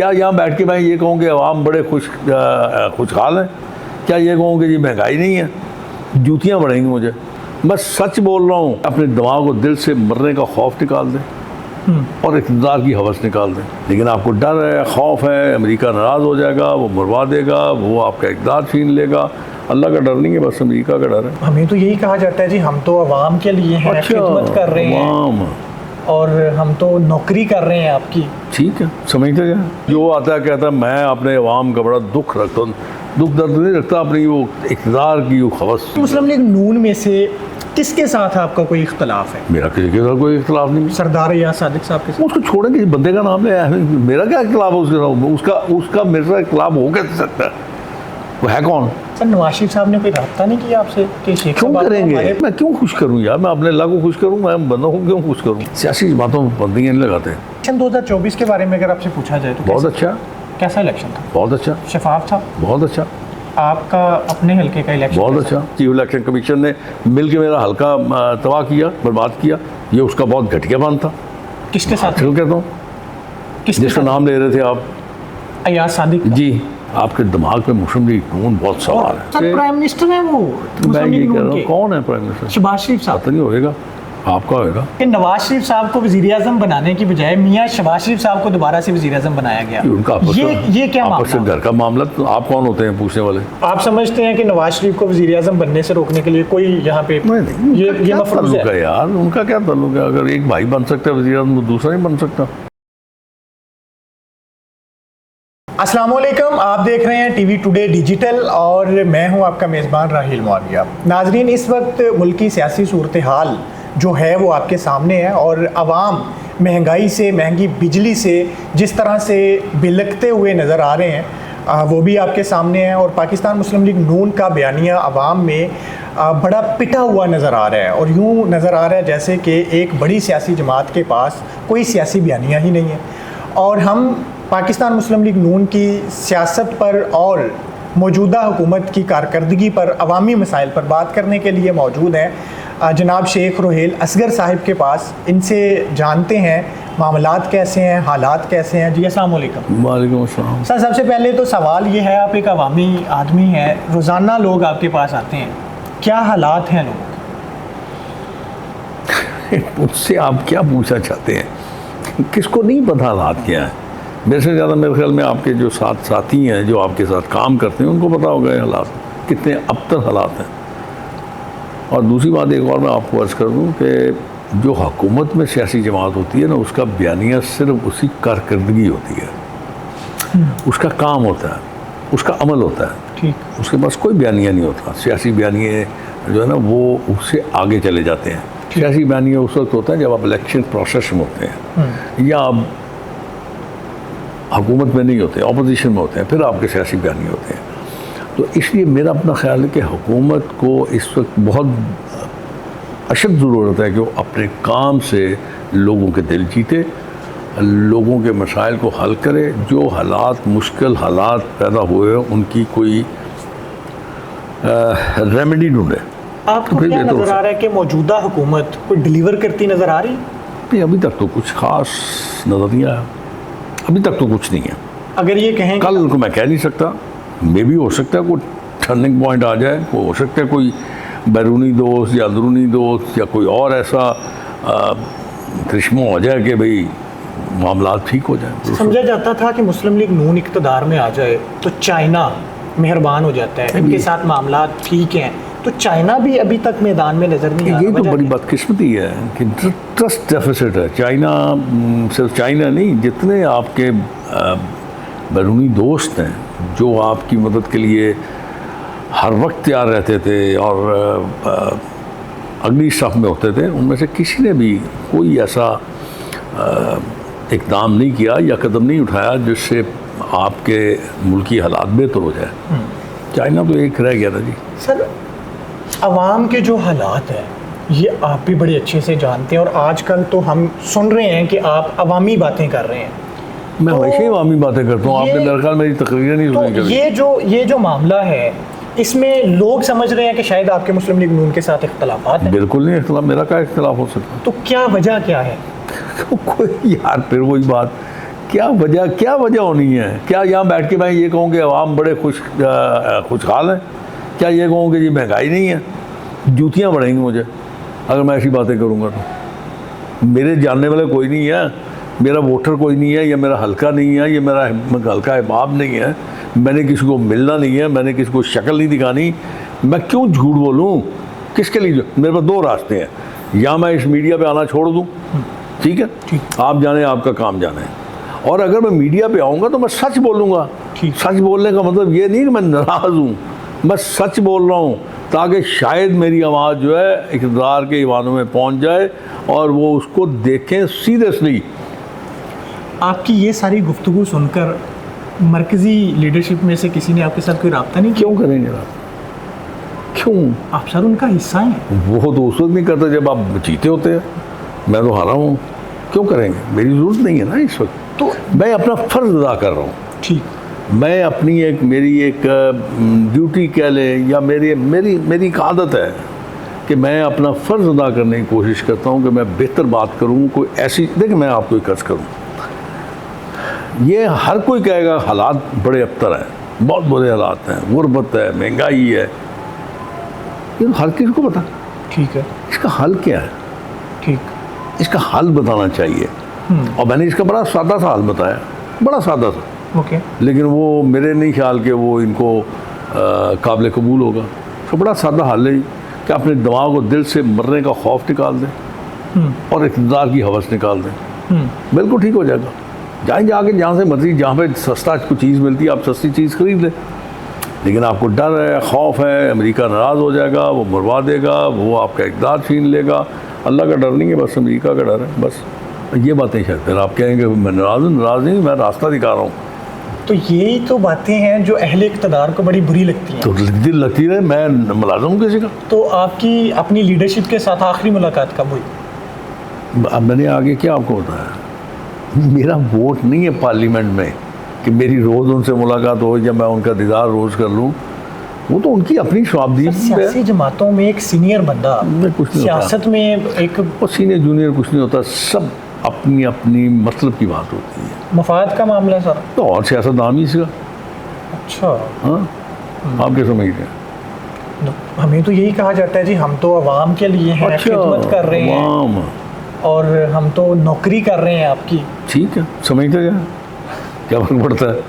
क्या यहाँ बैठ के मैं ये कहूँ कि आवाम बड़े खुशहाल हैं? क्या ये कहूँ कि जी महंगाई नहीं है? जूतियाँ बढ़ेंगी मुझे। मैं सच बोल रहा हूँ, अपने दिमाग को दिल से मरने का खौफ निकाल दें और इक़्तिदार की हवस निकाल दें। लेकिन आपको डर है, खौफ है, अमेरिका नाराज़ हो जाएगा, वो मरवा देगा, वो आपका इक़्तिदार छीन लेगा। अल्लाह का डर नहीं है, बस अमेरिका का डर है। हमें तो यही कहा जाता है जी, हम तो अवाम के लिए हैं, अच्छा, खिदमत कर रहे हैं और हम तो नौकरी कर रहे हैं आपकी। ठीक है, समझते जाए। जो आता है कहता है मैं अपने अवाम का बड़ा दुख रखता हूँ, दुख दर्द नहीं रखता, अपनी वो इक़्तिदार की वो खवस। मुस्लिम लीग नून में से किसके साथ आपका कोई इख्तलाफ है? मेरा किसी के साथ कोई इख्तलाफ नहीं। सरदार या सादिक साहब के साथ? उसको छोड़ें, किसी बंदे का नाम ले, मेरा क्या इख्तलाफ है उसके साथ? उसका मेरे साथ इख्तलाफ हो कैसे सकता है? वो है कौन? सर नवाज शरीफ साहब ने कोई रब्ता नहीं किया आपसे कि शेख क्यों करेंगे? मैं क्यों खुश करूँ यार? मैं अपने अल्लाह को खुश करूँ, मैं बंदों को क्यों खुश करूँ? सियासी बातों में बंदियाँ नहीं लगाते। इलेक्शन 2024 के बारे में अगर आपसे पूछा जाए तो बहुत अच्छा। कैसा इलेक्शन था? बहुत अच्छा। शफाफ था? बहुत अच्छा। आपका अपने हल्के का इलेक्शन? बहुत अच्छा। चीफ इलेक्शन कमीशन ने मिल के मेरा हल्का तबाह किया, बर्बाद किया। ये उसका बहुत घटिया बन था। किसके साथ? कहता हूँ जिसका नाम ले रहे थे आप, अयाज सादिक जी। आपके दिमाग पे मुस्लिम लीग नून बहुत सवाल है। सर प्राइम मिनिस्टर है वो, मैं ये कह रहा हूँ, कौन है प्राइम मिनिस्टर? शहबाज शरीफ साहब। पता नहीं होएगा, आपका होएगा कि नवाज शरीफ साहब को वज़ीर आज़म बनाने की बजाय मियां शहबाज शरीफ साहब को दोबारा से वज़ीर आज़म बनाया गया। उनका ये क्या आपस में घर का मामला? तो आप कौन होते हैं पूछने वाले? आप समझते हैं कि नवाज शरीफ को वज़ीर आज़म बनने से रोकने के लिए कोई यहाँ पे ये मफरूज़ है यार? उनका क्या ताल्लुक है? अगर एक भाई बन सकता है वज़ीर आज़म तो दूसरा नहीं बन सकता। अस्सलाम वालेकुम, आप देख रहे हैं टीवी टुडे डिजिटल और मैं हूं आपका मेज़बान राहिल मौलविया। नाजरीन, इस वक्त मुल्की सियासी सूरत हाल जो है वो आपके सामने है और आवाम महंगाई से, महंगी बिजली से जिस तरह से बिलखते हुए नज़र आ रहे हैं वो भी आपके सामने है। और पाकिस्तान मुस्लिम लीग नून का बयानिया आवाम में बड़ा पिटा हुआ नज़र आ रहा है और यूँ नज़र आ रहा है जैसे कि एक बड़ी सियासी जमात के पास कोई सियासी बयानिया ही नहीं है। और हम पाकिस्तान मुस्लिम लीग नून की सियासत पर और मौजूदा हुकूमत की कारकर्दगी पर, अवामी मसाइल पर बात करने के लिए मौजूद हैं जनाब शेख रोहेल असगर साहिब के पास। इनसे जानते हैं मामलात कैसे हैं, हालात कैसे हैं। जी अस्सलाम वालेकुम। वालेकुम अस्सलाम। सर सबसे पहले तो सवाल ये है, आप एक अवामी आदमी हैं, रोज़ाना लोग आपके पास आते हैं, क्या हालात हैं लोगों के? मुझसे आप क्या पूछना चाहते हैं? किसको नहीं पता हालात क्या है? मेरे से ज़्यादा मेरे ख्याल में आपके जो साथी हैं, जो आपके साथ काम करते हैं, उनको पता होगा हालात कितने अबतर हालात हैं। और दूसरी बात एक और मैं आपको अर्ज़ कर दूँ कि जो हुकूमत में सियासी जमात होती है ना, उसका बयानिया सिर्फ उसी कारकर्दगी होती है, उसका काम होता है, उसका अमल होता है। ठीक। उसके पास कोई बयानिया नहीं होता। सियासी बयानिए जो है ना वो उससे आगे चले जाते हैं। सियासी बयानिया उस वक्त होता है जब आप इलेक्शन प्रोसेस में होते हैं या आप हुकूमत में नहीं होते, अपोजिशन में होते हैं, फिर आपके सियासी बयानी होते हैं। तो इसलिए मेरा अपना ख्याल है कि हुकूमत को इस वक्त बहुत अशद ज़रूरत है कि वो अपने काम से लोगों के दिल जीते, लोगों के मसाइल को हल करे। जो हालात, मुश्किल हालात पैदा हुए हैं, उनकी कोई रेमेडी ढूंढे। आपको तो क्या नज़र आ रहा है कि मौजूदा हुकूमत कोई डिलीवर करती नज़र आ रही? नहीं, अभी तक तो कुछ ख़ास नज़र नहीं आया। अभी तक तो कुछ नहीं है। अगर ये कहें कल उनको मैं कह नहीं सकता, मे भी हो सकता है कोई टर्निंग पॉइंट आ जाए, हो सकता है कोई बैरूनी दोस्त या अंदरूनी दोस्त या कोई और ऐसा करिश्मा हो जाए कि भाई मामला ठीक हो जाए। समझा जाता था कि मुस्लिम लीग नून इक़्तिदार में आ जाए तो चाइना मेहरबान हो जाता है, इनके साथ मामला ठीक हैं, तो चाइना भी अभी तक मैदान में नज़र नहीं आ रहा। ये तो बड़ी बदकिस्मती है कि ट्रस्ट डेफिसिट है। चाइना, सिर्फ चाइना नहीं, जितने आपके बैरूनी दोस्त हैं जो आपकी मदद के लिए हर वक्त तैयार रहते थे और अगली सफ में होते थे, उनमें से किसी ने भी कोई ऐसा इक़दाम नहीं किया या कदम नहीं उठाया जिससे आपके मुल्की हालात बेहतर हो जाए। चाइना तो एक रह गया था जी। सर अवाम के जो हालात हैं ये आप भी बड़े अच्छे से जानते हैं और आजकल तो हम सुन रहे हैं कि आप अवामी बातें कर रहे हैं। मैं हमेशा ही अवामी बातें करता हूँ। आपने मेरे ख्याल मेरी तकरीरें नहीं सुनी कभी। ये जो मामला है इसमें लोग समझ रहे हैं कि शायद आपके मुस्लिम लीग नून के साथ इख्तलाफात हैं। बिल्कुल नहीं इख्तलाफ, मेरा क्या इख्तलाफ हो सकता? तो क्या वजह क्या है? कोई यार फिर वही बात क्या वजह होनी है? क्या यहाँ बैठ के मैं ये कहूँ कि आवाम बड़े खुशहाल हैं? क्या ये कहूँ कि जी महंगाई नहीं है? जूतियाँ बढ़ेंगी मुझे अगर मैं ऐसी बातें करूँगा तो। मेरे जानने वाले कोई नहीं है, मेरा वोटर कोई नहीं है, या मेरा हल्का नहीं है, या मेरा हल्का अहबाब नहीं है, मैंने किसी को मिलना नहीं है, मैंने किसी को शक्ल नहीं दिखानी, मैं क्यों झूठ बोलूँ? किसके लिए? मेरे पास दो रास्ते हैं, या मैं इस मीडिया पे आना छोड़ दूँ, ठीक है, आप जाने, आपका काम जाने, और अगर मैं मीडिया पे आऊँगा तो मैं सच बोलूँगा। सच बोलने का मतलब ये नहीं कि मैं नाराज़ हूँ, मैं सच बोल रहा हूँ ताकि शायद मेरी आवाज़ जो है इक़्तिदार के ईवानों में पहुँच जाए और वो उसको देखें सीरियसली। आपकी ये सारी गुफ्तगू सुनकर मरकज़ी लीडरशिप में से किसी ने आपके साथ कोई रब्ता नहीं किया? क्यों करेंगे आप? क्यों? आप सर उनका हिस्सा हैं। वो तो उस वक्त नहीं करते जब आप जीते होते हैं, मैं तो हारा हूँ, क्यों करेंगे? मेरी ज़रूरत नहीं है ना इस वक्त, तो मैं अपना फ़र्ज़ अदा कर रहा हूँ। ठीक, मैं अपनी मेरी एक ड्यूटी कह लें, या मेरी एक आदत है कि मैं अपना फ़र्ज़ अदा करने की कोशिश करता हूँ कि मैं बेहतर बात करूँ। कोई ऐसी, देखिए मैं आपको एक अर्ज़ करूँ, ये हर कोई कहेगा हालात बड़े अबतर हैं, बहुत बुरे हालात हैं, गुर्बत है, महंगाई है, ये तो हर किसी को पता। ठीक है, इसका हल क्या है? ठीक, इसका हल बताना चाहिए, और मैंने इसका बड़ा सादा सा हल बताया, बड़ा सादा सा, ओके, लेकिन वो मेरे नहीं ख्याल के वो इनको काबिल कबूल होगा। तो बड़ा सादा हल है कि अपने दिमाग को दिल से मरने का खौफ निकाल दें और इक़्तिदार की हवस निकाल दें, बिल्कुल ठीक हो जाएगा। जाके जहाँ से मर्जी, जहाँ पे सस्ता कोई चीज़ मिलती है आप सस्ती चीज़ खरीद लें, लेकिन आपको डर है, खौफ है, अमेरिका नाराज़ हो जाएगा, वो मरवा देगा, वो आपका इक़्तिदार छीन लेगा। अल्लाह का डर नहीं है, बस अमेरिका का डर है, बस ये बातें शायद। फिर आप कहेंगे मैं नाराज़ नहीं, मैं रास्ता दिखा रहा हूँ। तो यही तो बातें हैं जो अहले इक़्तिदार को बड़ी बुरी लगती हैं। तो दिल लगती रहे, मैं मुलाज़िम हूँ किसी का। तो आपकी अपनी लीडरशिप के साथ आखिरी मुलाकात कब हुई? अब मैंने आगे क्या आपको बताया, मेरा वोट नहीं है पार्लियामेंट में कि मेरी रोज़ उनसे मुलाकात हो या मैं उनका दीदार रोज़ कर लूँ, वो तो उनकी अपनी शवाबदीद है। सियासी जमातों में एक सीनियर बंदा, कुछ नहीं सियासत में एक और सीनियर जूनियर कुछ नहीं होता, सब अपनी अपनी मतलब की बात होती है। मफाद का मामला है सर। तो और सियासत नाम ही इसका। अच्छा, हाँ, आप क्या समझते हैं? हमें तो यही कहा जाता है जी, हम तो आवाम के लिए हैं, खिदमत कर रहे हैं और हम तो नौकरी कर रहे हैं आपकी। ठीक है, समझते क्या फर्क पड़ता है?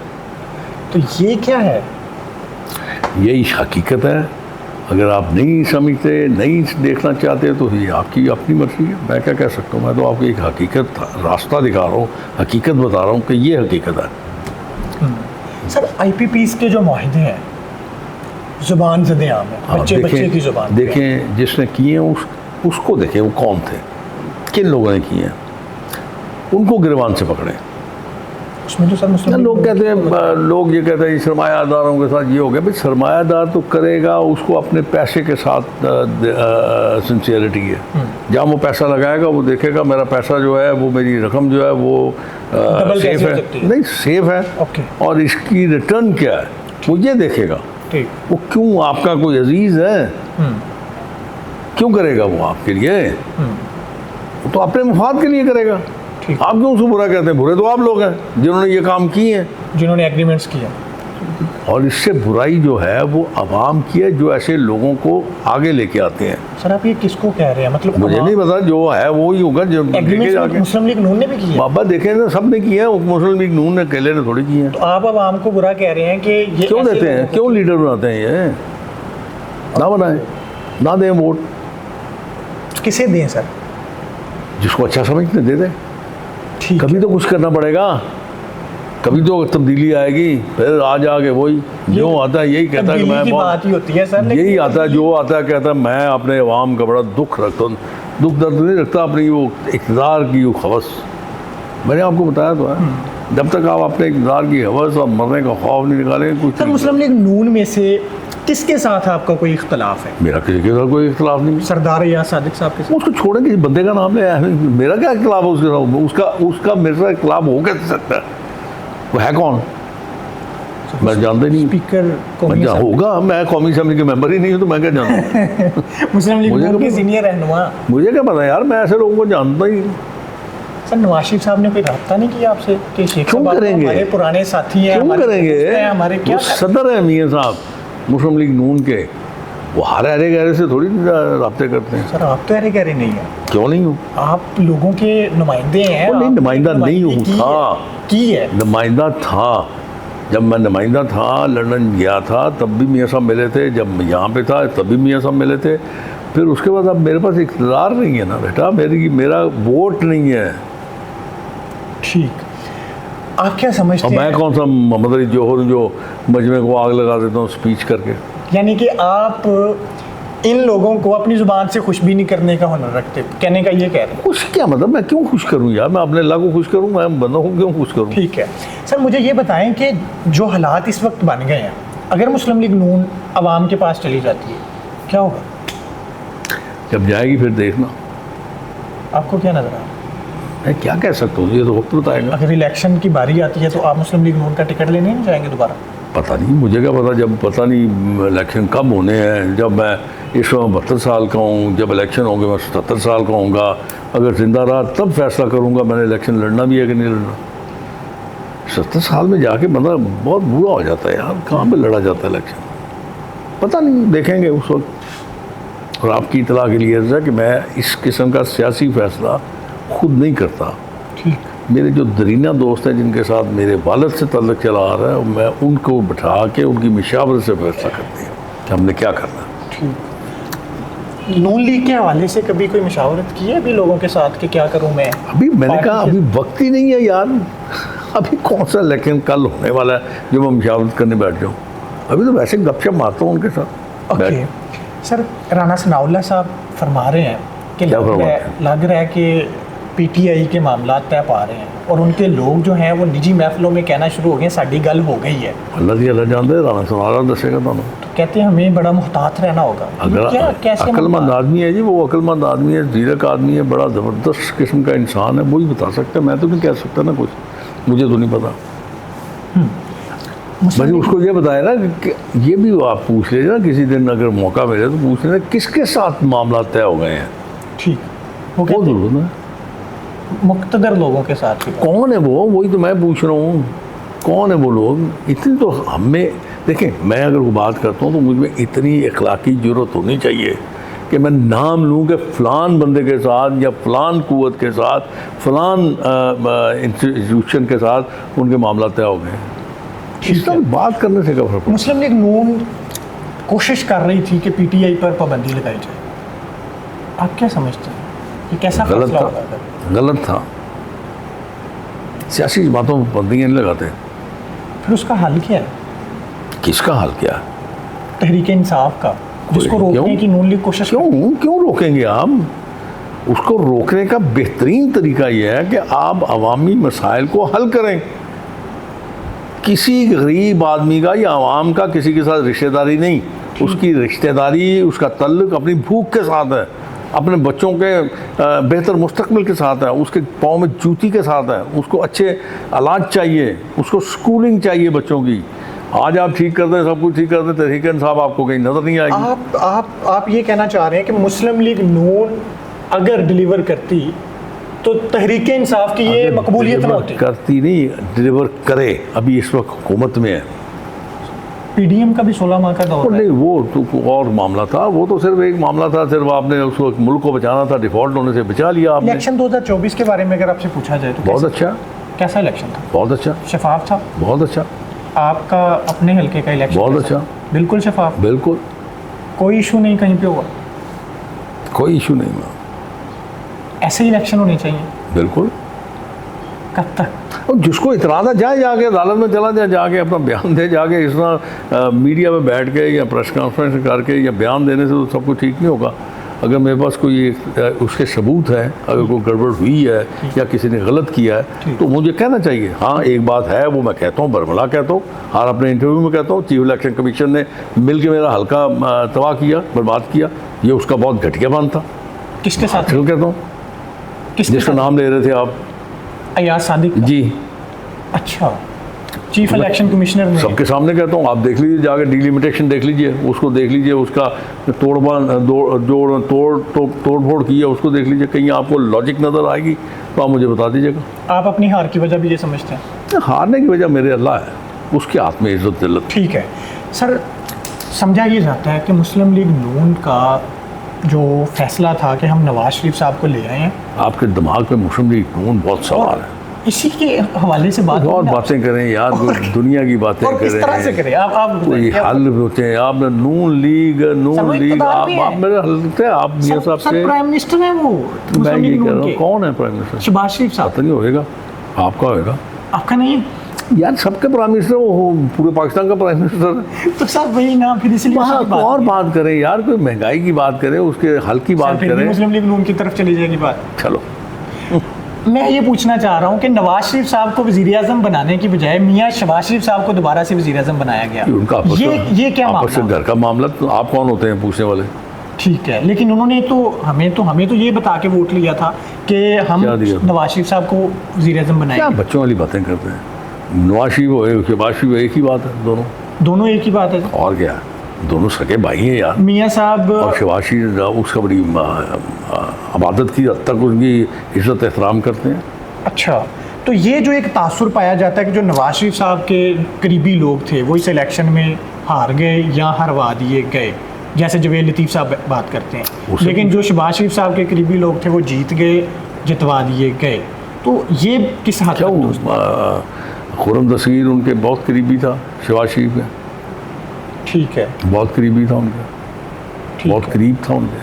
तो ये क्या है? यही हकीकत है। अगर आप नहीं समझते, नहीं देखना चाहते तो ये आपकी अपनी मर्जी है, मैं क्या कह सकता हूँ। मैं तो आपको एक हकीकत, रास्ता दिखा रहा हूँ, हकीकत बता रहा हूँ कि ये हकीकत है। सर IPPs के जो माहिदे हैं, ज़ुबान ज़दे आम है, बच्चे की ज़ुबान। देखें जिसने किए हैं उसको देखें वो कौन थे, किन लोगों ने किए हैं, उनको गिरबान से पकड़ें। उसमें तो सर मुस्लिम लोग कहते हैं, लोग ये कहते हैं सरमायादारों के साथ ये हो गया। भाई सरमायादार तो करेगा, उसको अपने पैसे के साथ सिंसियरिटी है। जहाँ वो पैसा लगाएगा वो देखेगा मेरा पैसा जो है, वो मेरी रकम जो है वो सेफ है, नहीं सेफ है, और इसकी रिटर्न क्या है वो ये देखेगा। वो क्यों, आपका कोई अजीज़ है, क्यों करेगा वो आपके लिए? वो तो अपने मुफाद के लिए करेगा। आप क्यों उसको बुरा कहते हैं? बुरे तो आप लोग हैं जिन्होंने ये काम किए हैं, जिन्होंने एग्रीमेंट्स किए। और इससे बुराई जो है वो आवाम की है, जो ऐसे लोगों को आगे लेके आते हैं। सर आप ये किसको कह रहे हैं? मतलब मुझे नहीं पता, जो है वो ही होगा जो एग्रीमेंट मुस्लिम लीग नून ने भी किया। बाबा देखें ना, सब ने किया है, मुस्लिम लीग नून ने अकेले ने थोड़ी किए हैं। तो आप आवाम को बुरा कह रहे हैं कि ये क्यों देते हैं, क्यों लीडर बनाते हैं? ये ना बनाए, ना दें वोट। किसे दें सर? जिसको अच्छा समझते दे दें। कभी तो कुछ करना पड़ेगा, कभी तो तब्दीली आएगी। फिर आज आके वही जो आता है यही कहता है कि मैं बात ही होती है सर, यही आता है, जो आता है कहता है मैं अपने अवाम का बड़ा दुख रखता हूँ। दुख दर्द नहीं रखता, अपनी वो इक़्तिदार की वो हवस। मैंने आपको बताया तो है, जब तक आप अपने इक़्तिदार की हवस और मरने का खौफ नहीं निकालेंगे कुछ। सर मुस्लिम लीग नून में से किसके साथ आपका कोई इख्तलाफ है? मेरा किसी के साथ कोई इख्तलाफ नहीं। सरदार या सादिक साहब के साथ? उसको छोड़ें, किसी बंदे का नाम ले, मेरा क्या इख्तलाफ है उसके साथ? उसका मेरे साथ इख्तलाफ हो कैसे सकता है? वो है कौन? मैं जानता ही नहीं। स्पीकर होगा, मैं कौमी असेंबली के मेंबर ही नहीं हूँ तो मैं क्या जानता मुस्लिम लीग के सीनियर रहनुमा। मुझे क्या पता यार, मैं ऐसे लोगों को जानता ही। सर नवाज शरीफ साहब ने कोई रब्ता नहीं किया आपसे कि शेख क्यों साहब करेंगे? हमारे पुराने साथी हैं, क्यों हमारे करेंगे? दोस्त हैं, हमारे क्या वो सदर है मियाँ साहब मुस्लिम लीग नून के, वो हर अरे गहरे से थोड़ी रब्ते करते हैं। सर आप तो अरे गहरे नहीं है, क्यों नहीं हूँ? आप लोगों के नुमाइंदे हैं। वो नहीं, आपने नुमाइंदा नहीं हूँ, नुमाइंदगी था। की है। नुमाइंदा था, जब मैं नुमाइंदा था लंदन गया था तब भी मियाँ साहब मिले थे, जब मैं यहाँ पे था तब भी मियाँ साहब मिले थे। फिर उसके बाद अब मेरे पास इख्तियार नहीं है ना बेटा, मेरा वोट नहीं है। ठीक, आप क्या समझते अब हैं? मैं कौन सा मोहम्मद अली जौहर जो मजमे को आग लगा देता हूँ स्पीच करके। यानी कि आप इन लोगों को अपनी जुबान से खुश भी नहीं करने का हुनर रखते, कहने का ये कह रहे हैं। खुश क्या मतलब, मैं क्यों खुश करूँ यार, मैं अपने अल्लाह को खुश करूँ, मैं बंदा हूँ, क्यों खुश करूँ? ठीक है सर, मुझे ये बताएं कि जो हालात इस वक्त बन गए हैं, अगर मुस्लिम लीग नून आवाम के पास चली जाती है क्या होगा? जब जाएगी फिर देखना। आपको क्या नजर आ रहा है? मैं क्या कह सकता हूँ, ये तो वक्त बताएगा। अगर इलेक्शन की बारी आती है तो आप मुस्लिम लीग नून का टिकट लेने नहीं जाएंगे दोबारा? पता नहीं, मुझे क्या पता, जब पता नहीं इलेक्शन कब होने हैं। जब मैं इस वक्त 72 साल का हूँ, जब इलेक्शन होंगे मैं 77 साल का होऊंगा। अगर जिंदा रहा तब फैसला करूँगा मैंने इलेक्शन लड़ना भी है कि नहीं लड़ना। 70 साल में जाके बंदा बहुत बुरा हो जाता है यार, कहाँ पे लड़ा जाता है इलेक्शन, पता नहीं, देखेंगे उस वक्त। और आपकी इतला के लिए कि मैं इस किस्म का सियासी फैसला खुद नहीं करता। ठीक, मेरे जो दरीना दोस्त हैं जिनके साथ मेरे वालिद से तल्लुक़ चला आ रहा है, मैं उनको बिठा के उनकी मशावरत से फैसला करते हैं कि हमने क्या करना। ठीक। नून लीग के हवाले से कभी कोई मशावरत की है अभी लोगों के साथ कि क्या करूं मैं? अभी मैंने पार्टी कहा के- अभी वक्त ही नहीं है यार, अभी कौन सा इलेक्शन कल होने वाला है जो मैं मशावरत करने बैठ जाऊँ। अभी तो वैसे गपशप मारता हूँ उनके साथ। ओके सर, राना सनाउल्लाह साहब फरमा रहे हैं कि क्या लग रहा है कि पीटीआई के मामला तय पा रहे हैं और उनके लोग जो हैं वो निजी महफिलों में कहना शुरू हो गए साड़ी गल हो गई है। अल्लाह की अल्लाह जानते हैं, राना सनाउल्लाह दसेगा ਤੁਹਾਨੂੰ। तो कहते हैं हमें बड़ा मुहतात रहना होगा। अगर क्या कैसे अक्लमंद आदमी है जी, वो अक्लमंद आदमी है, जीरक आदमी है, बड़ा ज़बरदस्त किस्म का इंसान है, वही बता सकता है। मैं तो नहीं कह सकता ना कुछ, मुझे तो नहीं पता। भाई उसको ये बताया ना कि ये भी आप पूछ लीजिए ना किसी दिन, अगर मौका मिले तो पूछ लेना किसके साथ मामला तय हो गए हैं। ठीक, वो वो कहते हैं जरूर ना, मुक्तदर लोगों के साथ ही। कौन है वो, वही तो मैं पूछ रहा हूँ, कौन है वो लोग? इतनी तो हमें देखें, मैं अगर वो बात करता हूँ तो मुझ में इतनी अखलाकी जरूरत होनी चाहिए कि मैं नाम लूँ कि फ़लान बंदे के साथ या फ़लान कुव्वत के साथ फ़लान इंस्टीट्यूशन के साथ उनके मामला तय हो गए। इस तरह बात करने से क्या फर्क पड़ता है? मुस्लिम लीग नून कोशिश कर रही थी कि पीटीआई पर पाबंदी लगाई जाए, आप क्या समझते हैं कि कैसा गलत फैसला था, होगा अगर? गलत था। सियासी बातों में पाबंदियाँ नहीं लगाते। फिर उसका हल क्या है? किसका हाल क्या है? तहरीक इंसाफ का, जिसको क्यों? रोकने की नून लीग कोशिश कर- क्यों रोकेंगे आप? उसको रोकने का बेहतरीन तरीका यह है कि आप अवामी मसाइल को हल करें। किसी गरीब आदमी का या आवाम का किसी के साथ रिश्तेदारी नहीं, उसकी रिश्तेदारी, उसका तल्लुक अपनी भूख के साथ है, अपने बच्चों के बेहतर मुस्तकबिल के साथ है, उसके पाँव में जूती के साथ है, उसको अच्छे इलाज चाहिए, उसको स्कूलिंग चाहिए बच्चों की। आज आप ठीक कर दें, सब कुछ ठीक कर दें, तहरीक इंसाफ आपको कहीं नज़र नहीं आएगी। आप ये कहना चाह रहे हैं कि मुस्लिम लीग नून अगर डिलीवर करती तो तहरीक इंसाफ की ये अगर मकबूलियत ना डिलीवर होती? करती नहीं, डिलीवर करे। अभी इस वक्त हुकूमत में है पीडीएम का भी 16 माह का वो दौर है। नहीं, वो तो और मामला था, वो तो सिर्फ एक मामला था, सिर्फ आपने उस वक्त मुल्क को बचाना था, डिफॉल्ट होने से बचा लिया आपने। इलेक्शन 2024 के बारे में अगर आपसे पूछा जाए तो बहुत अच्छा, कैसा इलेक्शन था? बहुत अच्छा, शफाफ था? बहुत अच्छा, आपका अपने हल्के का इलेक्शन बहुत कैसा? अच्छा। बिल्कुल शफाफ, बिल्कुल कोई इशू नहीं कहीं पे हुआ? कोई इशू नहीं हुआ, ऐसे इलेक्शन होने चाहिए। बिल्कुल। कब तक? और जिसको इतराज़ है जाए, जाके अदालत में चला जाए, जाके अपना बयान दे, जाके इस तरह मीडिया में बैठ के या प्रेस कॉन्फ्रेंस करके या बयान देने से तो सब कुछ ठीक नहीं होगा। अगर मेरे पास कोई उसके सबूत है, अगर कोई गड़बड़ हुई है या किसी ने गलत किया है तो मुझे कहना चाहिए। हाँ, एक बात है, वो मैं कहता हूँ, बरमला कहता हूँ, हर अपने इंटरव्यू में कहता हूँ, चीफ इलेक्शन कमीशन ने मिल के मेरा हल्का तबाह किया, बर्बाद किया, ये उसका बहुत घटिया बयान था। किसके साथ? फिर कहता हूँ, किसके जिसका साथ? नाम ले रहे थे आप, अयाज सादिक का? जी, अच्छा, चीफ इलेक्शन कमिश्नर ने सबके सामने कहता हूँ, आप देख लीजिए, जाकर डिलिमिटेशन देख लीजिए, उसको देख लीजिए, उसका तोड़ फोड़ की है उसको देख लीजिए, कहीं आपको लॉजिक नज़र आएगी तो आप मुझे बता दीजिएगा। आप अपनी हार की वजह भी ये समझते हैं? हारने की वजह मेरे अल्लाह है, उसके हाथ में इज्जत दिल्लत। ठीक है सर, समझा ये जाता है कि मुस्लिम लीग नून का जो फैसला था कि हम नवाज शरीफ साहब को ले आए हैं, आपके दिमाग पे मुस्लिम लीग नून बहुत सवाल है, इसी के हवाले से बात और बातें करें यार, कोई दुनिया की बातें और किस तरह से करें, करें? आप कोई हल होते हैं। आपने नून लीग आप मेरे हल होते हैं, आप मियां साहब से, प्राइम मिनिस्टर हैं वो मैं मुस्लिम ये लीग कह रहा नून हूँ, के, कौन है प्राइम मिनिस्टर? शहबाज शरीफ साहब। पता नहीं होएगा, आपका होएगा। आपका नहीं है? यार सबके प्राइम मिनिस्टर वो पूरे पाकिस्तान का प्राइम मिनिस्टर है। तो सब वही ना, फिर इसलिए वहाँ उसकी बात और नहीं है। बात करें यार, कोई महंगाई की बात करें, उसके हल की बात फिर भी करें। मुस्लिम लीग नून की तरफ चली जाएगी बात। चलो, मैं ये पूछना चाह रहा हूँ कि नवाज शरीफ साहब को वज़ीर आज़म बनाने की बजाय मियाँ शहबाज शरीफ साहब को दोबारा से वज़ीर आज़म बनाया गया, उनका आपस ये क्या आपस से मामला? घर का मामला, तो आप कौन होते हैं पूछने वाले? ठीक है, लेकिन उन्होंने तो हमें तो ये बता के वोट लिया था कि हम क्या दिया? नवाज शरीफ साहब को वज़ीर आज़म क्या बनाएंगे। बच्चों वाली बातें करते हैं? नवाज शरीफ हो शहबाज शरीफ एक ही बात है, दोनों एक ही बात है। और क्या, दोनों सगे भाई हैं यार। मियाँ साहब और शहबाज शरीफ उसका बड़ी इबादत की हद तक उनकी इज्जत एहतराम करते हैं। अच्छा, तो ये जो एक तासुर पाया जाता है कि जो नवाज शरीफ साहब के करीबी लोग थे वो इस इलेक्शन में हार गए या हरवा दिए गए, जैसे जवेद लतीफ़ साहब बात करते हैं, लेकिन जो शहबाज शरीफ साहब के करीबी लोग थे वो जीत गए, जितवा दिए गए, तो ये किस हद तक? खुर्रम तस्वीर उनके बहुत करीबी था, शहबाज शरीफ के ठीक है, बहुत करीबी था उनके, बहुत करीब था उनके।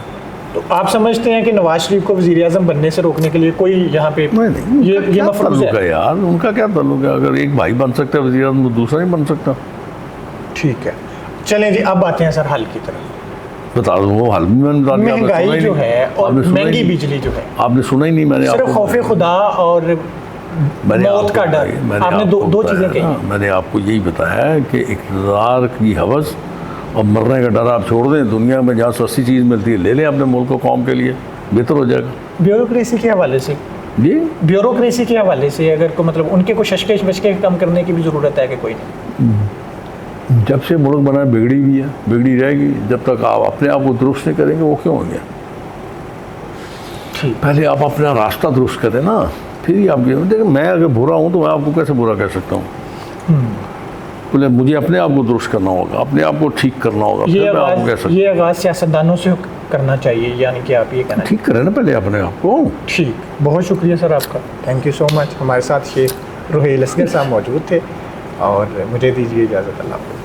तो आप समझते हैं कि नवाज शरीफ को वज़ीर आज़म बनने से रोकने के लिए कोई यहाँ पे नहीं, ये मफरूज़ है? यार उनका क्या ताल्लुक है? अगर एक भाई बन सकता है वज़ीर आज़म तो दूसरा नहीं बन सकता। ठीक है, चलें जी, अब आते हैं सर हल की तरफ। बता दो वो हल भी मैंने बता दिया, आपने सुना महंगाई ही जो नहीं। है और आपने सुना ही महंगी नहीं। बिजली जो है, आपने सुना ही नहीं, मैंने सिर्फ आपको खौफ खुदा और मौत का डर, आपने दो चीज़ें कही। मैंने आपको यही बताया है कि इक़्तिदार की हवस और मरने का डर आप छोड़ दें, दुनिया में जहाँ सस्ती चीज़ मिलती है ले लें, अपने मुल्क को कौम के लिए बेहतर हो जाएगा। ब्यूरोक्रेसी के हवाले से, जी, ब्यूरोक्रेसी के हवाले से अगर को मतलब उनके को शशकेश बशके कम करने की भी ज़रूरत है कि कोई नहीं? जब से मुल्क बना है बिगड़ी भी है, बिगड़ी रहेगी, जब तक आप अपने आप को दुरुस्त नहीं करेंगे वो क्यों होंगे? ठीक, पहले आप अपना रास्ता दुरुस्त करें ना, फिर ही आप देखिए, मैं अगर बुरा हूँ तो मैं आपको कैसे बुरा कह सकता हूँ? बोले मुझे अपने आप को दुरुस्त करना होगा, अपने आप को ठीक करना होगा, ये फिर मैं आपको कह सकता हूँ। ये आगाज़ सियासतदानों से करना चाहिए, यानी कि आप ये कहना ठीक करें ना पहले अपने आप को। ठीक, बहुत शुक्रिया सर आपका, थैंक यू सो मच। हमारे साथ शेख रुहेल असगर साहब मौजूद थे और मुझे दीजिए इजाज़त, अल्लाह हाफ़िज़।